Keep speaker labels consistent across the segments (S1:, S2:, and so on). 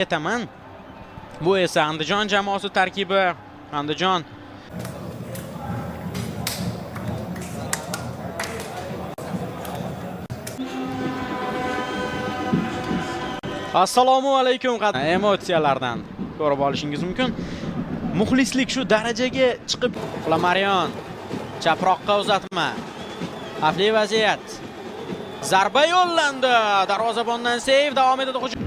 S1: etaman. Bu esa Andijon jamoasi tarkibi. Andijon Assalomu alaykum. Emotsiyalardan ko'rib olishingiz mumkin. Muxlislik shu darajaga chiqib, Flamarion chaproqqa uzatma. Xavfli vaziyat. Zarba yo'llandi. Darvozabondan seyv davom etadi hujum.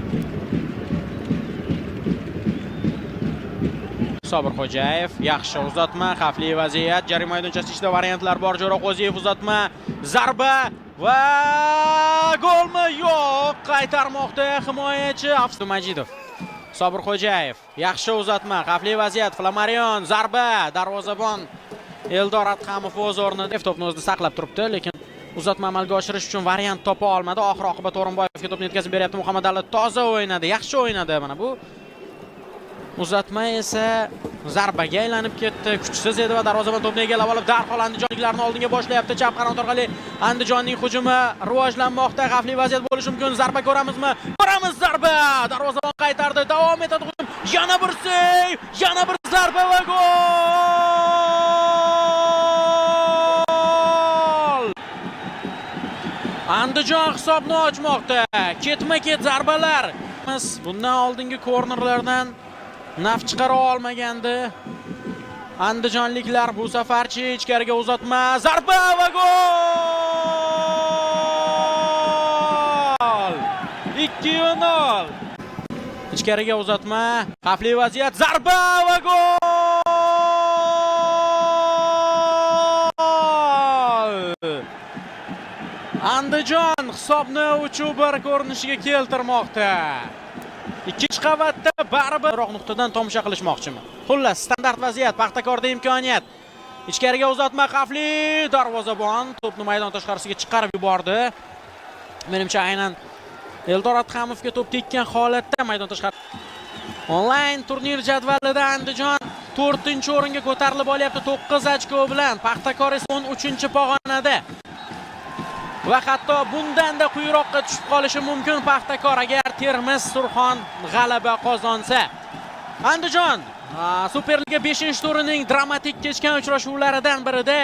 S1: Sobir Xo'jayev, yaxshi uzatma, xavfli vaziyat, jarima maydonchasi ichida variantlar bor. Jo'raqo'ziyev uzatma, zarba va golmi? Yo'q, qaytarmoqda himoyachi Abdumajidov. Sobir Xo'jayev, yaxshi uzatma, xavfli vaziyat, Flamarion, zarba, darvozabon Eldor Adhamov o'z o'rnida to'pni o'zida saqlab turibdi, lekin uzatma amalga oshirish uchun variant topa olmadi. Oxir-oqibat O'rinboyevga to'pni yetkazib beryapti. Muhammadali toza o'ynadi, yaxshi o'ynadi. Mana bu uzatma esa zarbaga aylanib ketdi. Kuchsiz edi va darvozabon to'pni egallab olib, darhol andijonliklarni oldinga boshlayapti. Chap qanot orqali Andijonning hujumi rivojlanmoqda. Xavfli vaziyat bo'lishi mumkin. Zarba ko'ramizmi? Ko'ramiz, zarba. Darvozabon qaytardi. Davom etadi hujum. Yana bir seyv, yana bir zarba va gol. Andijon hisobni ochmoqda. Ketma-ket zarbalar. Bundan oldingi kornerlardan naf chiqara olmagandi andijonliklar. Bu safarchi ichkariga uzatma, zarba va gol. 2-0. Ichkariga uzatma, xavfli vaziyat, zarba va gol. Andijon hisobni 3-1 ko'rinishiga keltirmoqda. Ikkinchi qavatda baribir nuqtadan tomosha qilishmoqchimi? Xullas, standart vaziyat, Paxtakorda imkoniyat. Ichkariga uzatma, xavfli, darvozabon to'pni maydon tashqarisiga chiqarib yubordi. Menimcha aynan Eldor Adhamovga to'p tekkan holatda maydon tashqari. Onlayn turnir jadvalida Andijon 4-o'ringa ko'tarilib olyapti 9 ochko bilan. Paxtakor esa 13-pog'onada. Va hatto bundan-da quyiroqqa tushib qolishi mumkin Paxtakor agar Termiz Surxon g'alaba qozonsa. Andijon Superliga 5-turining dramatik kechgan uchrashuvlaridan birida